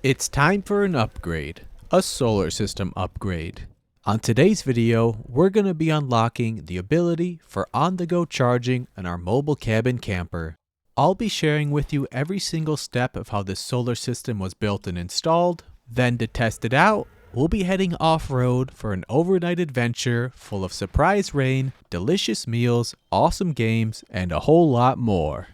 It's time for an upgrade, a solar system upgrade. On today's video, we're going to be unlocking the ability for on-the-go charging in our mobile cabin camper. I'll be sharing with you every single step of how this solar system was built and installed. Then to test it out, we'll be heading off-road for an overnight adventure full of surprise rain, delicious meals, awesome games, and a whole lot more.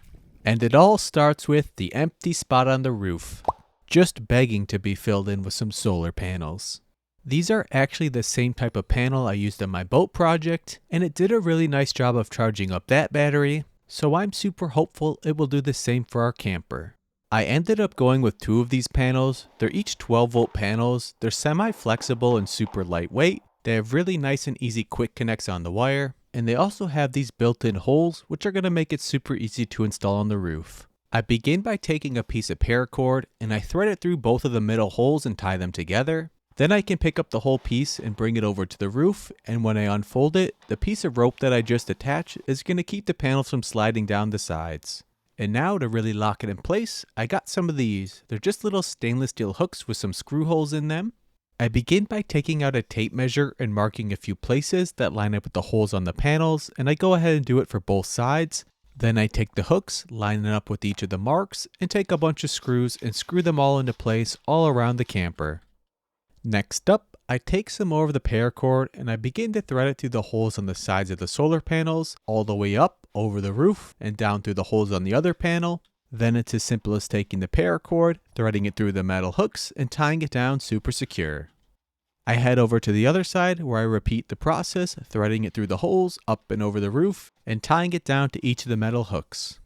And it all starts with the empty spot on the roof, just begging to be filled in with some solar panels. These are actually the same type of panel I used on my boat project, and it did a really nice job of charging up that battery, so I'm super hopeful it will do the same for our camper. I ended up going with two of these panels. They're each 12-volt panels, they're semi-flexible and super lightweight, they have really nice and easy quick connects on the wire, and they also have these built-in holes which are going to make it super easy to install on the roof. I begin by taking a piece of paracord and I thread it through both of the middle holes and tie them together. Then I can pick up the whole piece and bring it over to the roof, and when I unfold it, the piece of rope that I just attached is going to keep the panels from sliding down the sides. And now to really lock it in place, I got some of these. They're just little stainless steel hooks with some screw holes in them. I begin by taking out a tape measure and marking a few places that line up with the holes on the panels, and I go ahead and do it for both sides. Then I take the hooks, line them up with each of the marks, and take a bunch of screws and screw them all into place all around the camper. Next up, I take some more of the paracord and I begin to thread it through the holes on the sides of the solar panels, all the way up, over the roof, and down through the holes on the other panel. Then it's as simple as taking the paracord, threading it through the metal hooks, and tying it down super secure. I head over to the other side where I repeat the process, threading it through the holes, up and over the roof, and tying it down to each of the metal hooks.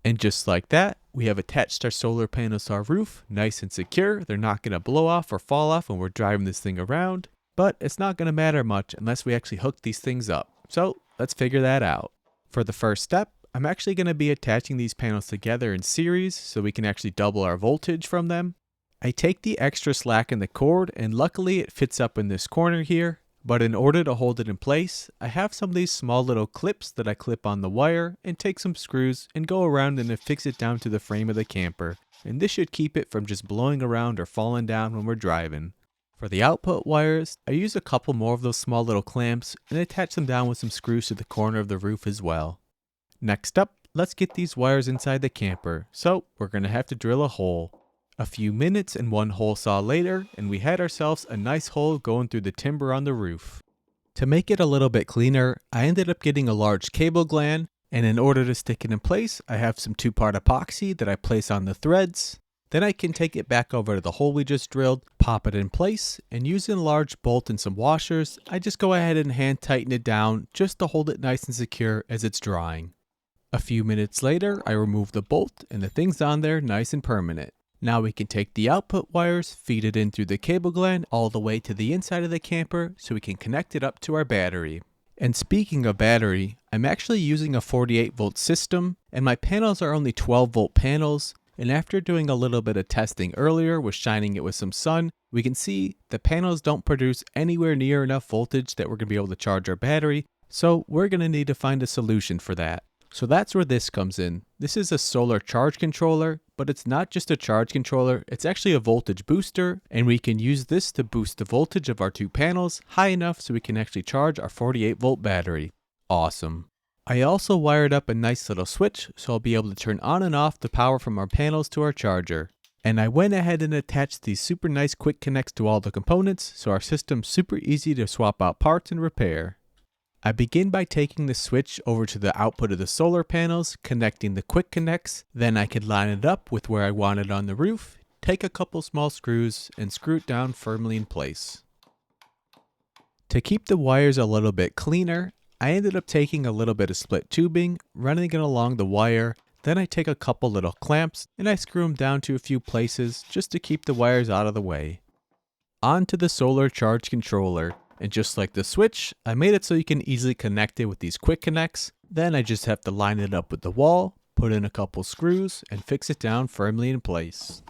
And just like that, we have attached our solar panels to our roof, nice and secure. They're not going to blow off or fall off when we're driving this thing around, but it's not going to matter much unless we actually hook these things up. So let's figure that out. For the first step, I'm actually going to be attaching these panels together in series so we can actually double our voltage from them. I take the extra slack in the cord, and luckily it fits up in this corner here, but in order to hold it in place, I have some of these small little clips that I clip on the wire and take some screws and go around and affix it down to the frame of the camper, and this should keep it from just blowing around or falling down when we're driving. For the output wires, I use a couple more of those small little clamps and attach them down with some screws to the corner of the roof as well. Next up, let's get these wires inside the camper, so we're going to have to drill a hole. A few minutes and one hole saw later, and we had ourselves a nice hole going through the timber on the roof. To make it a little bit cleaner, I ended up getting a large cable gland, and in order to stick it in place, I have some 2-part epoxy that I place on the threads. Then I can take it back over to the hole we just drilled, pop it in place, and using a large bolt and some washers, I just go ahead and hand tighten it down just to hold it nice and secure as it's drying. A few minutes later, I remove the bolt and the thing's on there nice and permanent. Now we can take the output wires, feed it in through the cable gland all the way to the inside of the camper so we can connect it up to our battery. And speaking of battery, I'm actually using a 48-volt system, and my panels are only 12-volt panels, and after doing a little bit of testing earlier with shining it with some sun, we can see the panels don't produce anywhere near enough voltage that we're going to be able to charge our battery, so we're going to need to find a solution for that. So that's where this comes in. This is a solar charge controller, but it's not just a charge controller, it's actually a voltage booster, and we can use this to boost the voltage of our two panels high enough so we can actually charge our 48-volt battery. Awesome. I also wired up a nice little switch so I'll be able to turn on and off the power from our panels to our charger. And I went ahead and attached these super nice quick connects to all the components so our system's super easy to swap out parts and repair. I begin by taking the switch over to the output of the solar panels, connecting the quick connects, then I can line it up with where I want it on the roof, take a couple small screws, and screw it down firmly in place. To keep the wires a little bit cleaner, I ended up taking a little bit of split tubing, running it along the wire, then I take a couple little clamps and I screw them down to a few places just to keep the wires out of the way. On to the solar charge controller. And just like the switch, I made it so you can easily connect it with these quick connects. Then I just have to line it up with the wall, put in a couple screws, and fix it down firmly in place.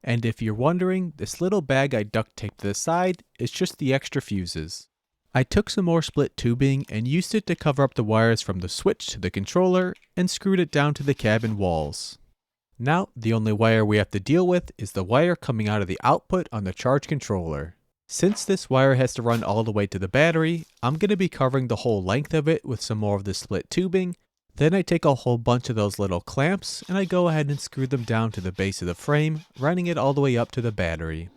And if you're wondering, this little bag I duct taped to the side is just the extra fuses. I took some more split tubing and used it to cover up the wires from the switch to the controller and screwed it down to the cabin walls. Now, the only wire we have to deal with is the wire coming out of the output on the charge controller. Since this wire has to run all the way to the battery, I'm going to be covering the whole length of it with some more of the split tubing. Then I take a whole bunch of those little clamps and I go ahead and screw them down to the base of the frame, running it all the way up to the battery.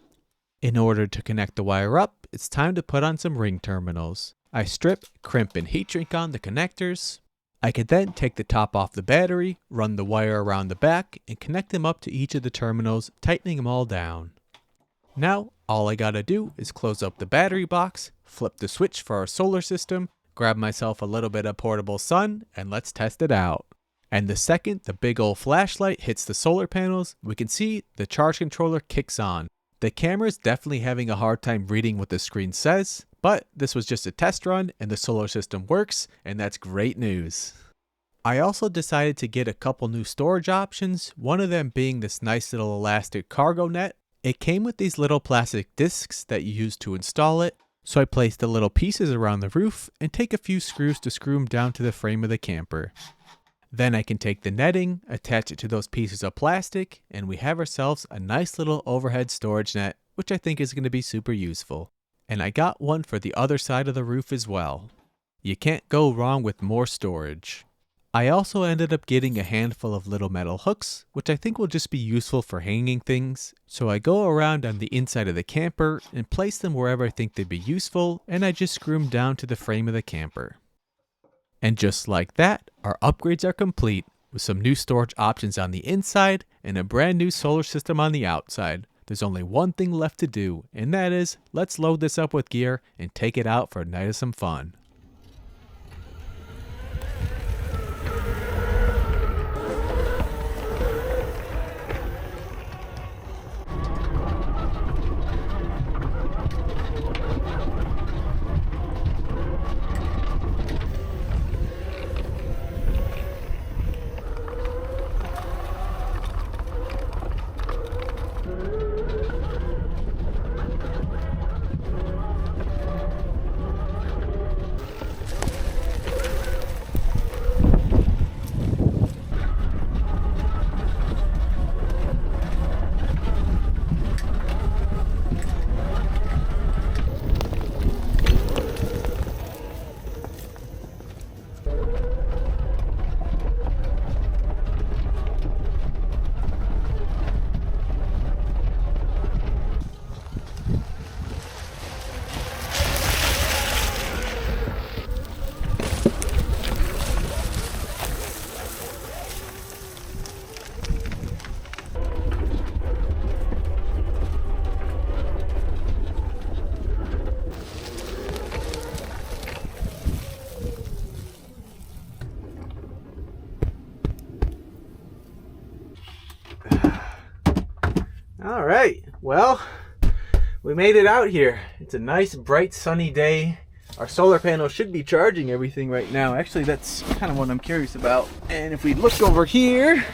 In order to connect the wire up, it's time to put on some ring terminals. I strip, crimp, and heat shrink on the connectors. I could then take the top off the battery, run the wire around the back, and connect them up to each of the terminals, tightening them all down. Now, all I gotta do is close up the battery box, flip the switch for our solar system, grab myself a little bit of portable sun, and let's test it out. And the second the big old flashlight hits the solar panels, we can see the charge controller kicks on. The camera is definitely having a hard time reading what the screen says, but this was just a test run and the solar system works, and that's great news. I also decided to get a couple new storage options, one of them being this nice little elastic cargo net. It came with these little plastic discs that you use to install it, so I placed the little pieces around the roof and take a few screws to screw them down to the frame of the camper. Then I can take the netting, attach it to those pieces of plastic, and we have ourselves a nice little overhead storage net, which I think is going to be super useful. And I got one for the other side of the roof as well. You can't go wrong with more storage. I also ended up getting a handful of little metal hooks, which I think will just be useful for hanging things. So I go around on the inside of the camper and place them wherever I think they'd be useful, and I just screw them down to the frame of the camper. And just like that, our upgrades are complete, with some new storage options on the inside and a brand new solar system on the outside. There's only one thing left to do, and that is, let's load this up with gear and take it out for a night of some fun. All right, well, we made it out here. It's a nice, bright, sunny day. Our solar panel should be charging everything right now. Actually, that's kind of what I'm curious about. And if we look over here,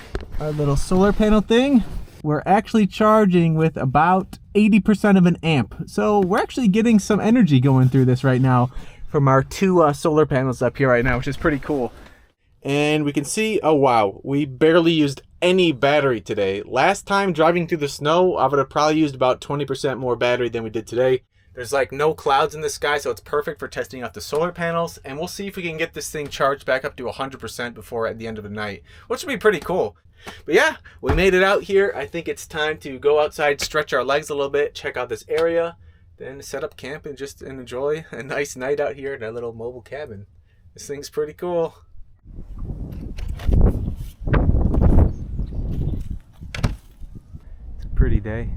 our little solar panel thing, we're actually charging with about 80% of an amp. So we're actually getting some energy going through this right now from our two solar panels up here right now, which is pretty cool. And we can see, oh wow, we barely used any battery today. Last time driving through the snow, I would have probably used about 20% more battery than we did today. There's like no clouds in the sky, so it's perfect for testing out the solar panels. And we'll see if we can get this thing charged back up to 100% before at the end of the night, which would be pretty cool. But yeah, we made it out here. I think it's time to go outside, stretch our legs a little bit, check out this area, then set up camp and just enjoy a nice night out here in our little mobile cabin. This thing's pretty cool. It's a pretty day,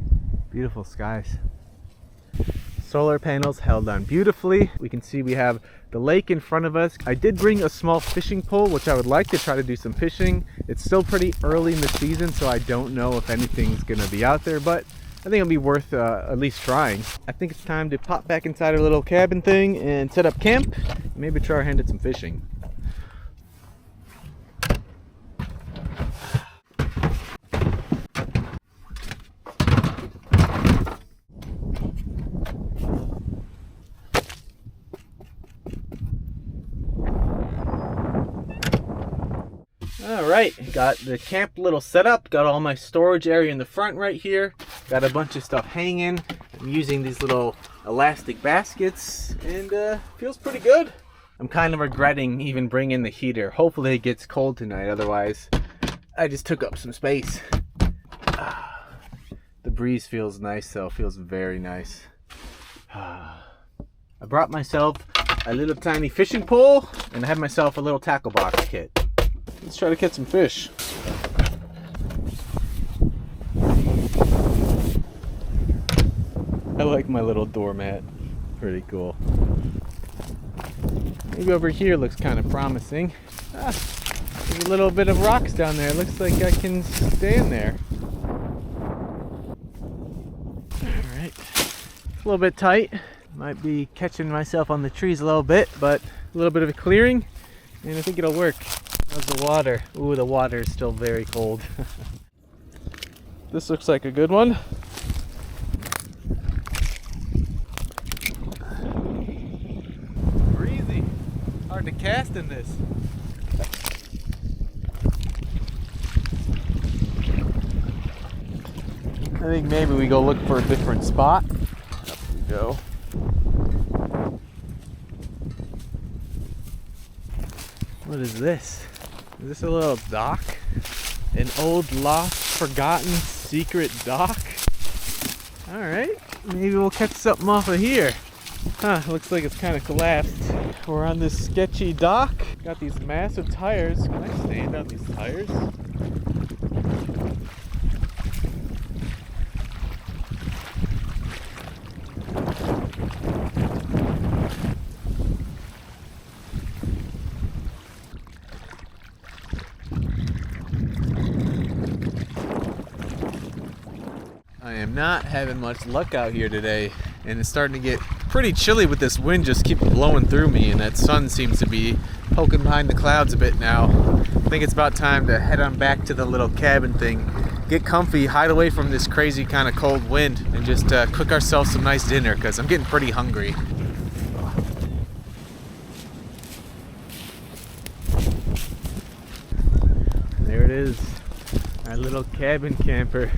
beautiful skies. Solar panels held on beautifully. We can see we have the lake in front of us. I did bring a small fishing pole, which I would like to try to do some fishing. It's still pretty early in the season, so I don't know if anything's gonna be out there, but I think it'll be worth at least trying. I think it's time to pop back inside our little cabin thing and set up camp. Maybe try our hand at some fishing. Alright, got the camp little setup, got all my storage area in the front right here, got a bunch of stuff hanging. I'm using these little elastic baskets and feels pretty good. I'm kind of regretting even bringing the heater. Hopefully it gets cold tonight, otherwise I just took up some space. The breeze feels nice though, feels very nice. I brought myself a little tiny fishing pole and I have myself a little tackle box kit. Let's try to catch some fish. I like my little doormat. Pretty cool. Maybe over here looks kind of promising. There's a little bit of rocks down there. Looks like I can stand there. Alright. A little bit tight. Might be catching myself on the trees a little bit, but a little bit of a clearing, and I think it'll work. How's the water? Ooh, the water is still very cold. This looks like a good one. Breezy. Hard to cast in this. I think maybe we go look for a different spot. Up we go. What is this? Is this a little dock? An old, lost, forgotten, secret dock? Alright, maybe we'll catch something off of here. Huh, looks like it's kind of collapsed. We're on this sketchy dock. Got these massive tires. Can I stand on these tires? I am not having much luck out here today, and it's starting to get pretty chilly with this wind just keep blowing through me, and that sun seems to be poking behind the clouds a bit now. I think it's about time to head on back to the little cabin thing, get comfy, hide away from this crazy kind of cold wind, and just cook ourselves some nice dinner because I'm getting pretty hungry. There it is, our little cabin camper.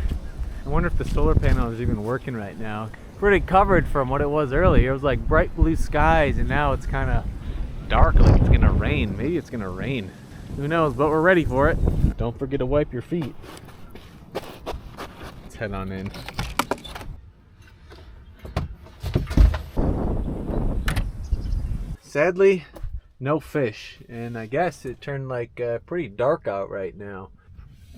I wonder if the solar panel is even working right now. Pretty covered from what it was earlier. It was like bright blue skies, and now it's kind of dark, like it's gonna rain. Maybe it's gonna rain. Who knows, but we're ready for it. Don't forget to wipe your feet. Let's head on in. Sadly, no fish, and I guess it turned like pretty dark out right now.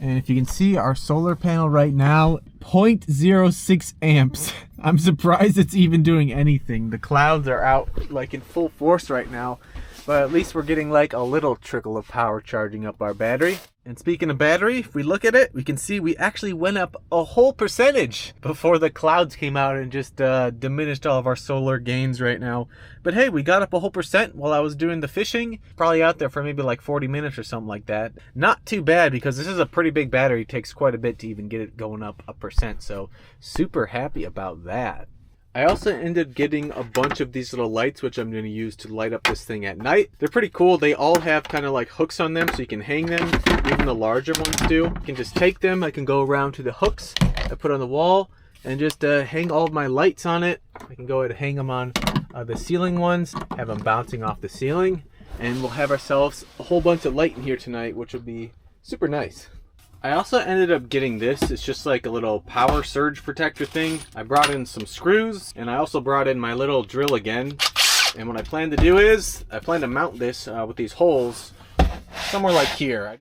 And if you can see our solar panel right now, 0.06 amps. I'm surprised it's even doing anything. The clouds are out like in full force right now, but at least we're getting like a little trickle of power charging up our battery. And speaking of battery, if we look at it, we can see we actually went up a whole percentage before the clouds came out and just diminished all of our solar gains right now. But hey, we got up a whole percent while I was doing the fishing. Probably out there for maybe like 40 minutes or something like that. Not too bad because this is a pretty big battery. It takes quite a bit to even get it going up a percent. So super happy about that. I also ended up getting a bunch of these little lights, which I'm going to use to light up this thing at night. They're pretty cool. They all have kind of like hooks on them, so you can hang them. Even the larger ones do. You can just take them. I can go around to the hooks I put on the wall and just hang all of my lights on it. I can go ahead and hang them on the ceiling ones, have them bouncing off the ceiling, and we'll have ourselves a whole bunch of light in here tonight, which will be super nice. I also ended up getting this. It's just like a little power surge protector thing. I brought in some screws, and I also brought in my little drill again. And what I plan to do is, I plan to mount this with these holes somewhere like here.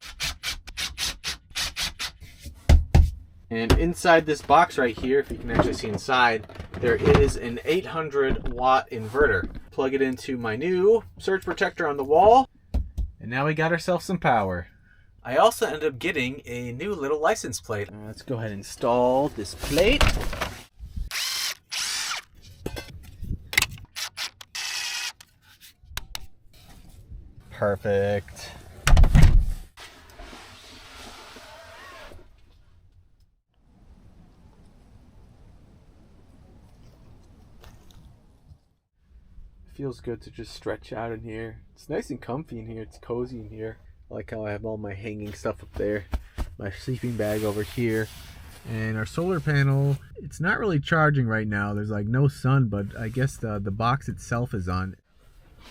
And inside this box right here, if you can actually see inside, there is an 800 watt inverter. Plug it into my new surge protector on the wall, and now we got ourselves some power. I also ended up getting a new little license plate. Let's go ahead and install this plate. Perfect. Feels good to just stretch out in here. It's nice and comfy in here. It's cozy in here. I like how I have all my hanging stuff up there, my sleeping bag over here. And our solar panel, it's not really charging right now. There's like no sun, but I guess the box itself is on.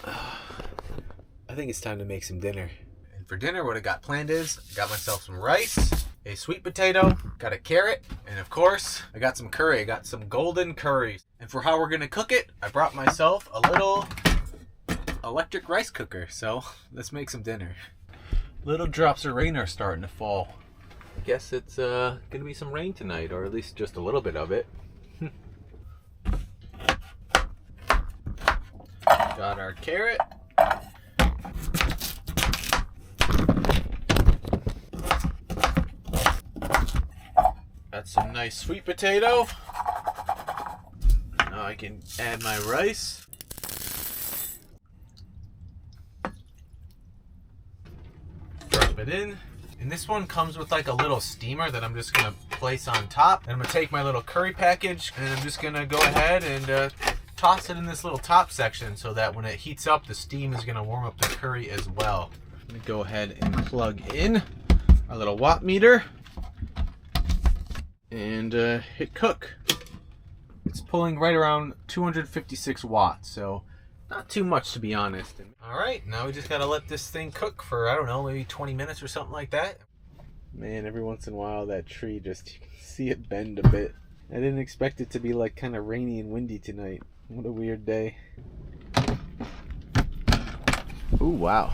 I think it's time to make some dinner. And for dinner, what I got planned is, I got myself some rice, a sweet potato, got a carrot, and of course, I got some curry. I got some golden curry. And for how we're gonna cook it, I brought myself a little electric rice cooker. So let's make some dinner. Little drops of rain are starting to fall. I guess it's gonna be some rain tonight, or at least just a little bit of it. Got our carrot. Got some nice sweet potato. Now I can add my rice. Drop it in. And this one comes with like a little steamer that I'm just gonna place on top. And I'm gonna take my little curry package and I'm just gonna go ahead and toss it in this little top section so that when it heats up, the steam is gonna warm up the curry as well. I'm gonna go ahead and plug in our little watt meter and hit cook. It's pulling right around 256 watts, so not too much to be honest. All right, now we just gotta let this thing cook for, I don't know, maybe 20 minutes or something like that. Man, every once in a while that tree just, you can see it bend a bit. I didn't expect it to be like kind of rainy and windy tonight. What a weird day. Ooh, wow.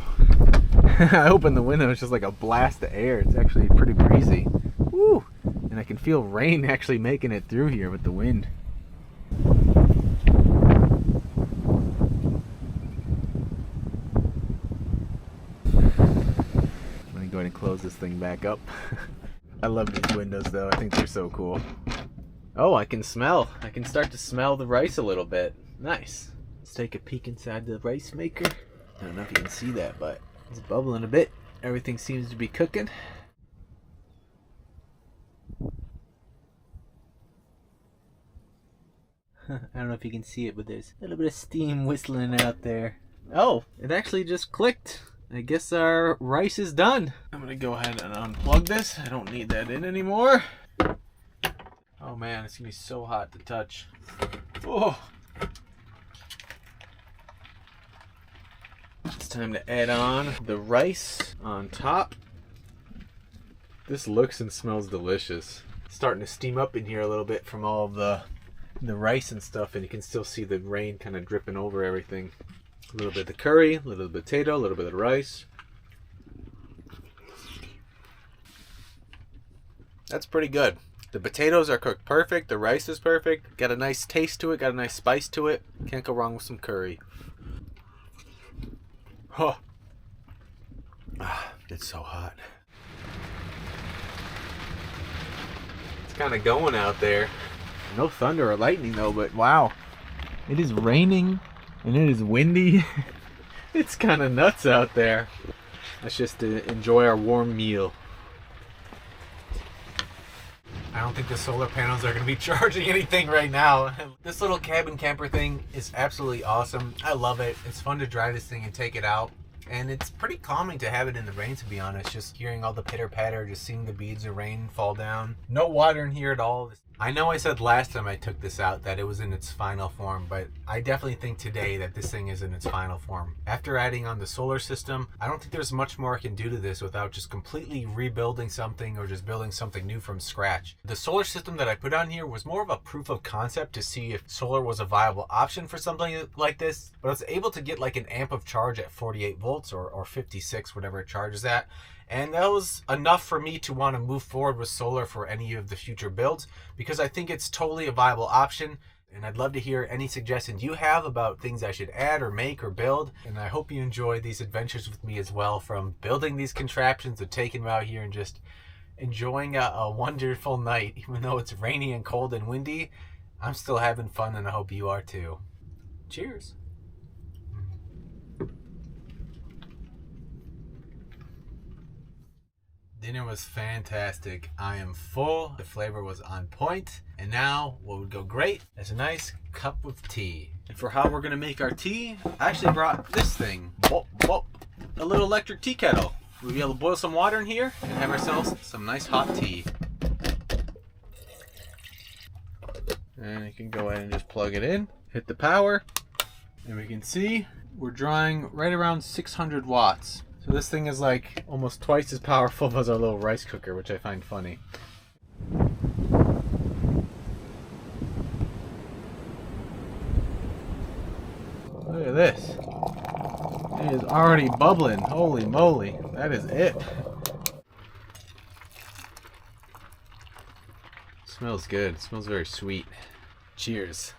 I opened the window, it's just like a blast of air. It's actually pretty breezy. Woo! And I can feel rain actually making it through here with the wind. Go ahead and close this thing back up. I love these windows though. I think they're so cool. Oh, I can start to smell the rice a little bit. Nice. Let's take a peek inside the rice maker. I don't know if you can see that, but it's bubbling a bit. Everything seems to be cooking. I don't know if you can see it, but there's a little bit of steam whistling out there. Oh, it actually just clicked. I guess our rice is done. I'm gonna go ahead and unplug this. I don't need that in anymore. Oh man, it's gonna be so hot to touch. Oh. It's time to add on the rice on top. This looks and smells delicious. It's starting to steam up in here a little bit from all of the rice and stuff, and you can still see the rain kind of dripping over everything. A little bit of the curry, a little bit of potato, a little bit of the rice. That's pretty good. The potatoes are cooked perfect. The rice is perfect. Got a nice taste to it. Got a nice spice to it. Can't go wrong with some curry. Oh. It's so hot. It's kind of going out there. No thunder or lightning though, but wow. It is raining. And it is windy. It's kind of nuts out there. Let's just enjoy our warm meal. I don't think the solar panels are going to be charging anything right now. This little cabin camper thing is absolutely awesome. I love it. It's fun to drive this thing and take it out. And it's pretty calming to have it in the rain, to be honest. Just hearing all the pitter patter, just seeing the beads of rain fall down. No water in here at all. I know I said last time I took this out that it was in its final form, but I definitely think today that this thing is in its final form. After adding on the solar system, I don't think there's much more I can do to this without just completely rebuilding something or just building something new from scratch. The solar system that I put on here was more of a proof of concept to see if solar was a viable option for something like this, but I was able to get like an amp of charge at 48 volts or 56, whatever it charges at. And that was enough for me to want to move forward with solar for any of the future builds, because I think it's totally a viable option. And I'd love to hear any suggestions you have about things I should add or make or build. And I hope you enjoy these adventures with me as well, from building these contraptions to taking them out here and just enjoying a wonderful night. Even though it's rainy and cold and windy, I'm still having fun, and I hope you are too. Cheers. Dinner was fantastic. I am full. The flavor was on point. And now what would go great is a nice cup of tea. And for how we're going to make our tea, I actually brought this thing. A little electric tea kettle. we'll be able to boil some water in here and have ourselves some nice hot tea. And you can go ahead and just plug it in, hit the power, and we can see we're drawing right around 600 watts. So this thing is like almost twice as powerful as our little rice cooker, which I find funny. Look at this. It is already bubbling. Holy moly. That is it. Smells good. It smells very sweet. Cheers.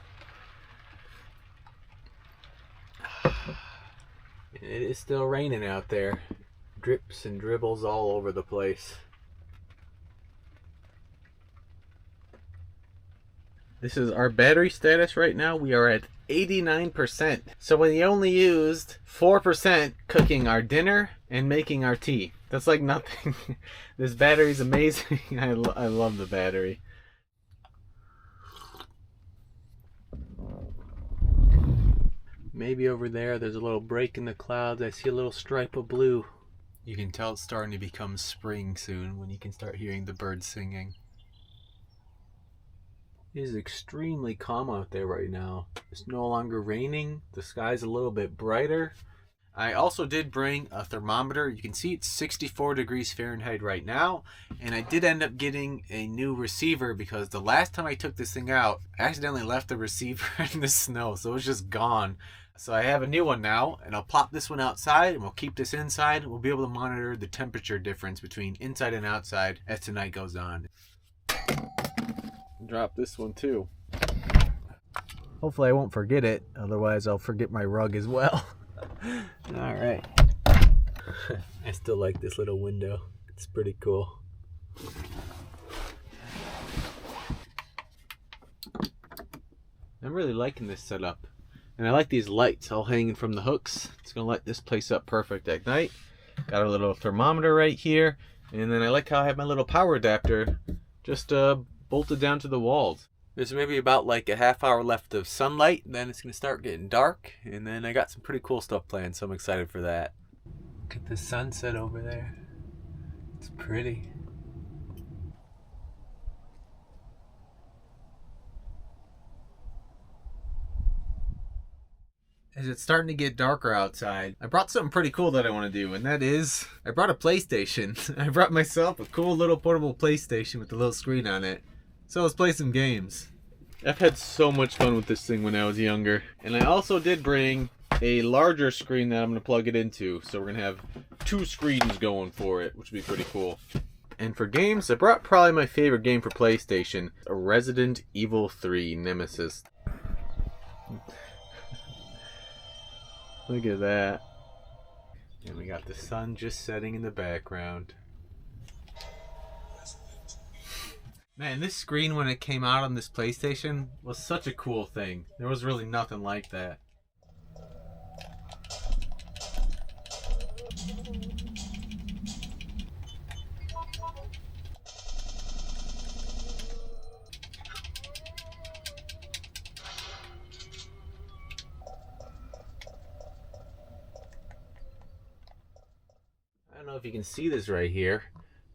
It is still raining out there. Drips and dribbles all over the place. This is our battery status right now. We are at 89%. So we only used 4% cooking our dinner and making our tea. That's like nothing. This battery is amazing. I love the battery. Maybe over there's a little break in the clouds. I see a little stripe of blue. You can tell it's starting to become spring soon when you can start hearing the birds singing. It is extremely calm out there right now. It's no longer raining. The sky's a little bit brighter. I also did bring a thermometer. You can see it's 64 degrees Fahrenheit right now. And I did end up getting a new receiver because the last time I took this thing out, I accidentally left the receiver in the snow. So it's just gone. So I have a new one now, and I'll pop this one outside and we'll keep this inside. We'll be able to monitor the temperature difference between inside and outside as tonight goes on. Drop this one too. Hopefully I won't forget it, otherwise I'll forget my rug as well. Alright. I still like this little window. It's pretty cool. I'm really liking this setup. And I like these lights all hanging from the hooks. It's going to light this place up perfect at night. Got a little thermometer right here. And then I like how I have my little power adapter just bolted down to the walls. There's maybe about like a half hour left of sunlight. Then it's going to start getting dark. And then I got some pretty cool stuff planned, so I'm excited for that. Look at the sunset over there. It's pretty. As it's starting to get darker outside, I brought something pretty cool that I want to do, and that is, I brought a PlayStation. I brought myself a cool little portable PlayStation with a little screen on it. So let's play some games. I've had so much fun with this thing when I was younger. And I also did bring a larger screen that I'm going to plug it into. So we're going to have 2 screens going for it, which would be pretty cool. And for games, I brought probably my favorite game for PlayStation, a Resident Evil 3 Nemesis. Look at that. And we got the sun just setting in the background. Man, this screen when it came out on this PlayStation was such a cool thing. There was really nothing like that. I don't know if you can see this right here,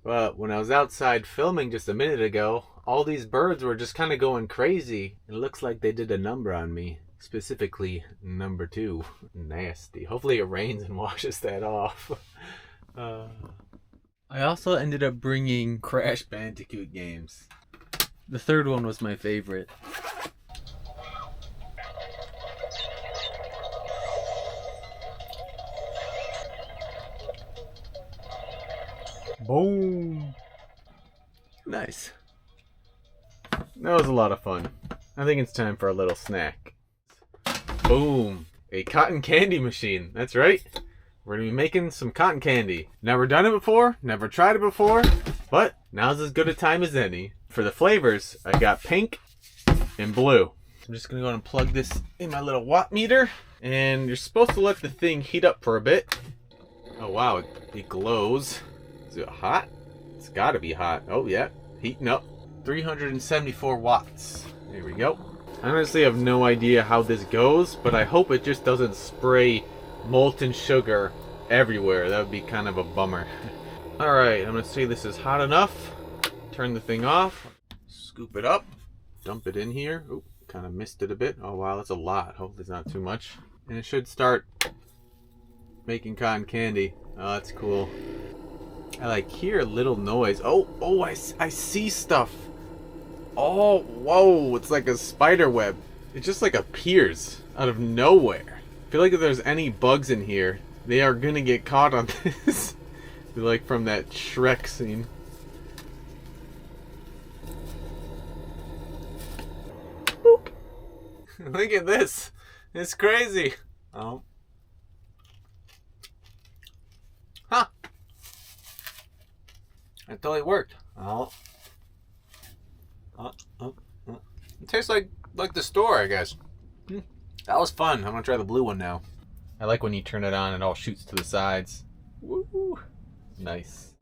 but when I was outside filming just a minute ago, all these birds were just kind of going crazy. It looks like they did a number on me, specifically number 2. Nasty. Hopefully it rains and washes that off. I also ended up bringing Crash Bandicoot games. The third one was my favorite. Boom! Nice. That was a lot of fun. I think it's time for a little snack. Boom! A cotton candy machine. That's right. We're going to be making some cotton candy. Never done it before, never tried it before, but now's as good a time as any. For the flavors, I got pink and blue. I'm just going to go and plug this in my little watt meter. And you're supposed to let the thing heat up for a bit. Oh wow, it glows. Is it hot? It's got to be hot. Oh yeah, heating up. 374 watts. There we go. I honestly have no idea how this goes, but I hope it just doesn't spray molten sugar everywhere. That would be kind of a bummer. Alright, I'm gonna say this is hot enough. Turn the thing off. Scoop it up. Dump it in here. Oop, kind of missed it a bit. Oh wow, that's a lot. Hopefully it's not too much. And it should start making cotton candy. Oh, that's cool. I like hear a little noise. Oh, I see stuff. Oh, whoa, it's like a spider web. It just like appears out of nowhere. I feel like if there's any bugs in here, they are gonna get caught on this. Like from that Shrek scene. Boop. Look at this. It's crazy. Oh. Huh. It totally worked. Oh. It tastes like the store, I guess. That was fun. I'm gonna try the blue one now. I like when you turn it on, it all shoots to the sides. Woo! Nice.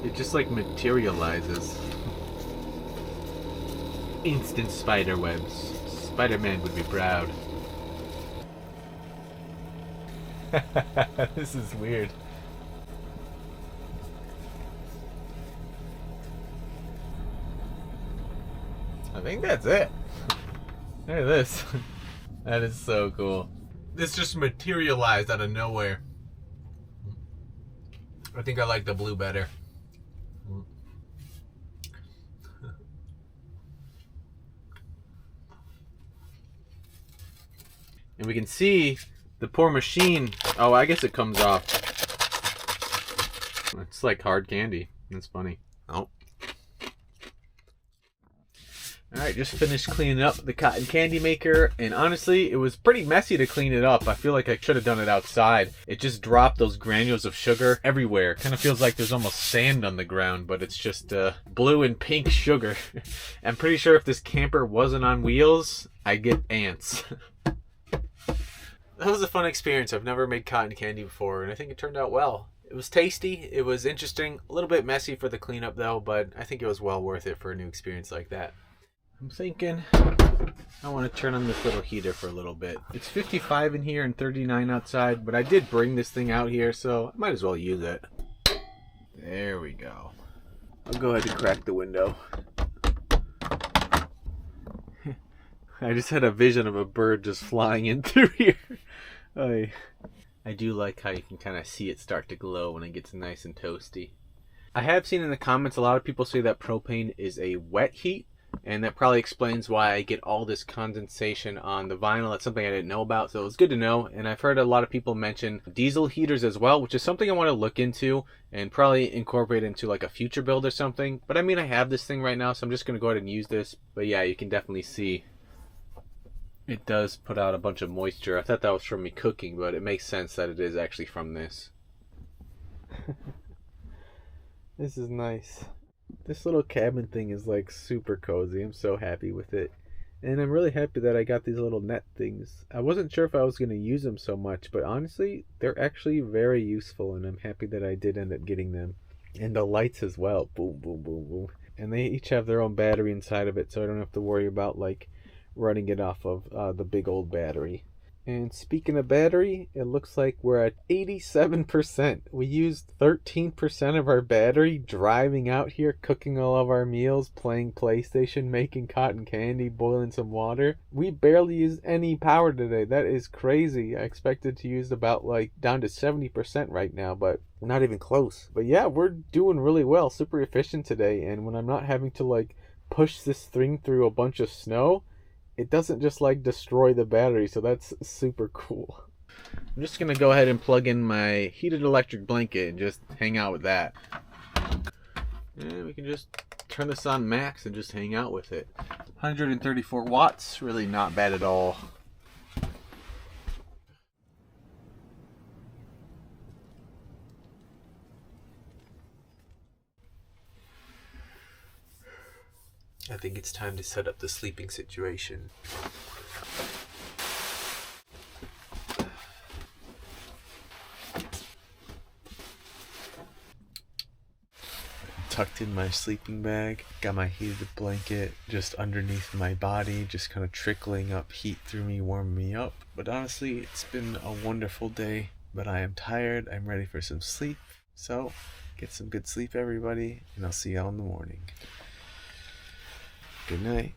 It just like materializes. Instant spider webs. Spider-Man would be proud. This is weird. I think that's it. Look at this. That is so cool. This just materialized out of nowhere. I think I like the blue better. And we can see the poor machine. Oh, I guess it comes off. It's like hard candy. That's funny. Oh. Alright, just finished cleaning up the cotton candy maker, and honestly, it was pretty messy to clean it up. I feel like I should have done it outside. It just dropped those granules of sugar everywhere. Kind of feels like there's almost sand on the ground, but it's just blue and pink sugar. I'm pretty sure if this camper wasn't on wheels, I'd get ants. That was a fun experience. I've never made cotton candy before, and I think it turned out well. It was tasty, it was interesting, a little bit messy for the cleanup though, but I think it was well worth it for a new experience like that. I'm thinking I want to turn on this little heater for a little bit. It's 55 in here and 39 outside, but I did bring this thing out here, so I might as well use it. There we go. I'll go ahead and crack the window. I just had a vision of a bird just flying in through here. I do like how you can kind of see it start to glow when it gets nice and toasty. I have seen in the comments a lot of people say that propane is a wet heat, and that probably explains why I get all this condensation on the vinyl. That's something I didn't know about, so it's good to know. And I've heard a lot of people mention diesel heaters as well, which is something I want to look into and probably incorporate into like a future build or something. But I mean, I have this thing right now, so I'm just going to go ahead and use this. But yeah, you can definitely see it does put out a bunch of moisture. I thought that was from me cooking, but it makes sense that it is actually from this. This is nice. This little cabin thing is like super cozy. I'm so happy with it. And I'm really happy that I got these little net things. I wasn't sure if I was going to use them so much, but honestly, they're actually very useful, and I'm happy that I did end up getting them. And the lights as well. Boom, boom, boom, boom. And they each have their own battery inside of it, so I don't have to worry about like running it off of the big old battery. And speaking of battery, it looks like we're at 87%. We used 13% of our battery driving out here, cooking all of our meals, playing PlayStation, making cotton candy, boiling some water. We barely used any power today. That is crazy. I expected to use about like down to 70% right now, but not even close. But yeah, we're doing really well. Super efficient today. And when I'm not having to like push this thing through a bunch of snow, it doesn't just like destroy the battery, so that's super cool. I'm just gonna go ahead and plug in my heated electric blanket and just hang out with that. And we can just turn this on max and just hang out with it. 134 watts, really not bad at all. I think it's time to set up the sleeping situation. Tucked in my sleeping bag, got my heated blanket just underneath my body, just kind of trickling up heat through me, warming me up. But honestly, it's been a wonderful day. but I am tired. I'm ready for some sleep. So get some good sleep, everybody, and I'll see y'all in the morning. Good night.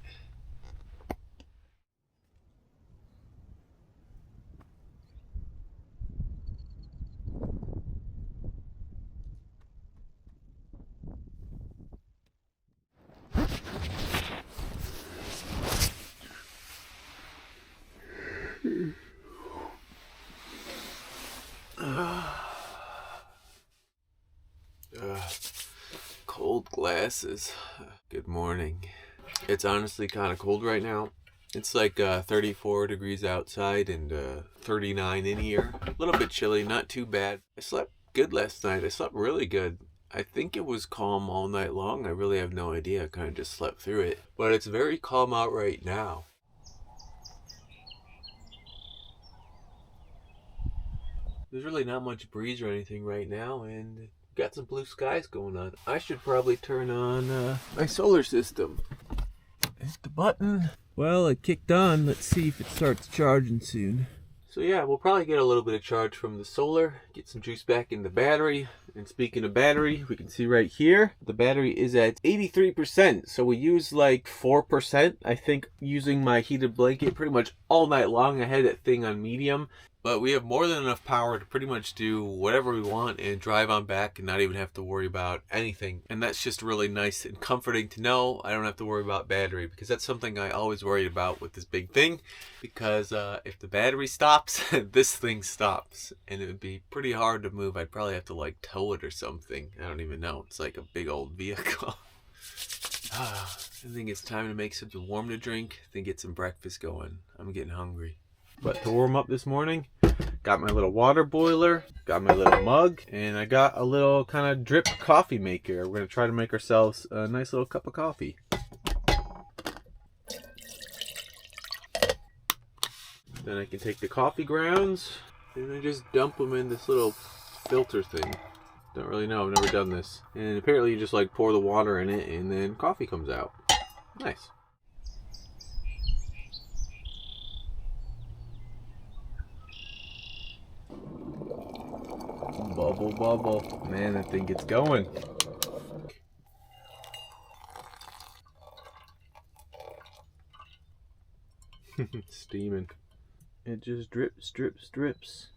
Cold glasses. Good morning. It's honestly kind of cold right now. It's like 34 degrees outside and 39 in here. A little bit chilly, not too bad. I slept good last night. I slept really good. I think it was calm all night long. I really have no idea. I kind of just slept through it. But it's very calm out right now. There's really not much breeze or anything right now, and got some blue skies going on. I should probably turn on my solar system. Hit the button. Well, it kicked on. Let's see if it starts charging soon. So yeah, we'll probably get a little bit of charge from the solar, get some juice back in the battery. And speaking of battery, we can see right here, the battery is at 83%. So we use like 4%, I think, using my heated blanket pretty much all night long. I had that thing on medium. But we have more than enough power to pretty much do whatever we want and drive on back and not even have to worry about anything. And that's just really nice and comforting to know. I don't have to worry about battery, because that's something I always worried about with this big thing. Because if the battery stops, this thing stops. And it would be pretty hard to move. I'd probably have to like tow it or something. I don't even know. It's like a big old vehicle. I think it's time to make something warm to drink. Then get some breakfast going. I'm getting hungry. But to warm up this morning, got my little water boiler, got my little mug, and I got a little kind of drip coffee maker. We're going to try to make ourselves a nice little cup of coffee. Then I can take the coffee grounds and I just dump them in this little filter thing. Don't really know, I've never done this. And apparently you just like pour the water in it and then coffee comes out. Nice. Bubble, bubble. Man, that thing gets going. Steaming. It just drips, drips, drips.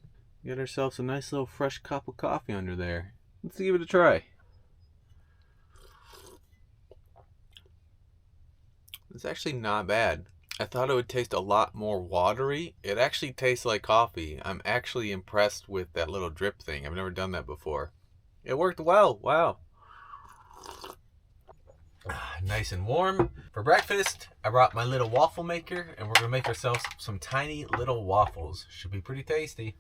Got ourselves a nice little fresh cup of coffee under there. Let's give it a try. It's actually not bad. I thought it would taste a lot more watery. It actually tastes like coffee. I'm actually impressed with that little drip thing. I've never done that before. It worked well. Wow. Nice and warm. For breakfast, I brought my little waffle maker, and we're going to make ourselves some tiny little waffles. Should be pretty tasty.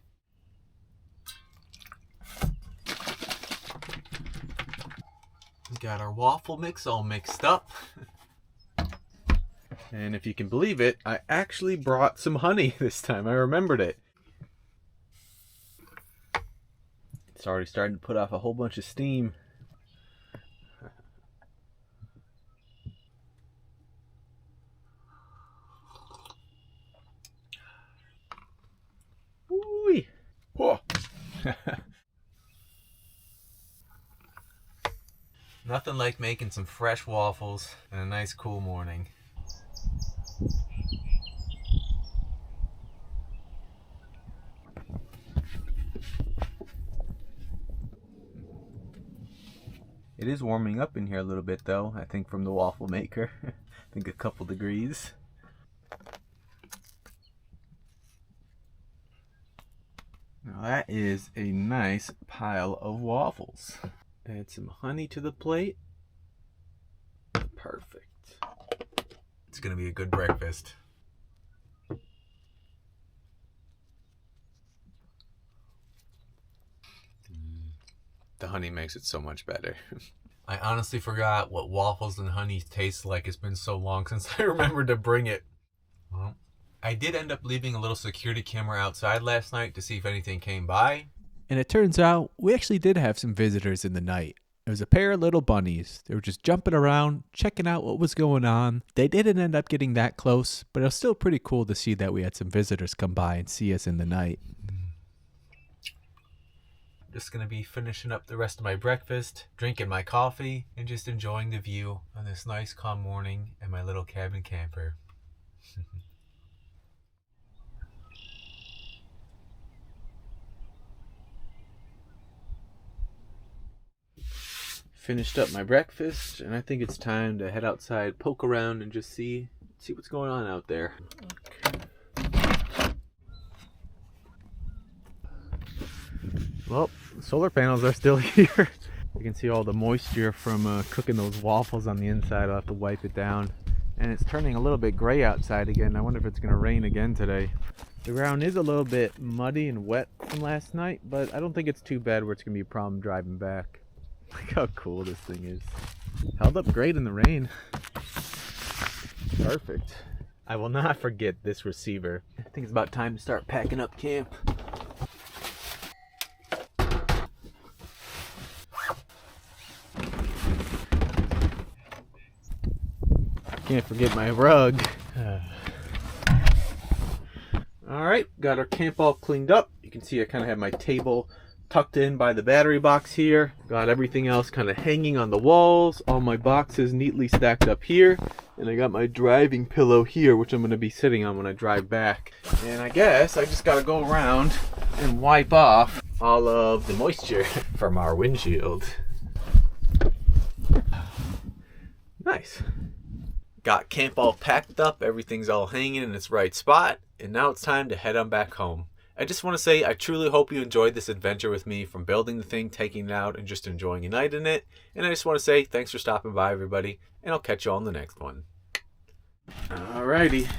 Got our waffle mix all mixed up. And if you can believe it, I actually brought some honey this time. I remembered it. It's already starting to put off a whole bunch of steam. Woo-wee. Whoa. Nothing like making some fresh waffles in a nice cool morning. It is warming up in here a little bit though, I think from the waffle maker. I think a couple degrees. Now that is a nice pile of waffles. Add some honey to the plate. Perfect. It's gonna be a good breakfast. The honey makes it so much better. I honestly forgot what waffles and honey taste like. It's been so long since I remembered to bring it. Well, I did end up leaving a little security camera outside last night to see if anything came by. And it turns out we actually did have some visitors in the night. It was a pair of little bunnies. They were just jumping around, checking out what was going on. They didn't end up getting that close, but it was still pretty cool to see that we had some visitors come by and see us in the night. Just gonna be finishing up the rest of my breakfast, drinking my coffee, and just enjoying the view on this nice calm morning in my little cabin camper. Finished up my breakfast, and I think it's time to head outside, poke around, and just see what's going on out there. Well, the solar panels are still here. You can see all the moisture from cooking those waffles on the inside. I'll have to wipe it down. And it's turning a little bit gray outside again. I wonder if it's going to rain again today. The ground is a little bit muddy and wet from last night, but I don't think it's too bad where it's going to be a problem driving back. Look how cool this thing is. Held up great in the rain. Perfect. I will not forget this receiver. I think it's about time to start packing up camp. Can't forget my rug. Alright, got our camp all cleaned up. You can see I kind of have my table tucked in by the battery box here. Got everything else kind of hanging on the walls. All my boxes neatly stacked up here. And I got my driving pillow here, which I'm going to be sitting on when I drive back. And I guess I just got to go around and wipe off all of the moisture from our windshield. Nice. Got camp all packed up, everything's all hanging in its right spot, and now it's time to head on back home. I just want to say I truly hope you enjoyed this adventure with me, from building the thing, taking it out, and just enjoying a night in it. And I just want to say thanks for stopping by, everybody, and I'll catch you all in the next one. Alrighty,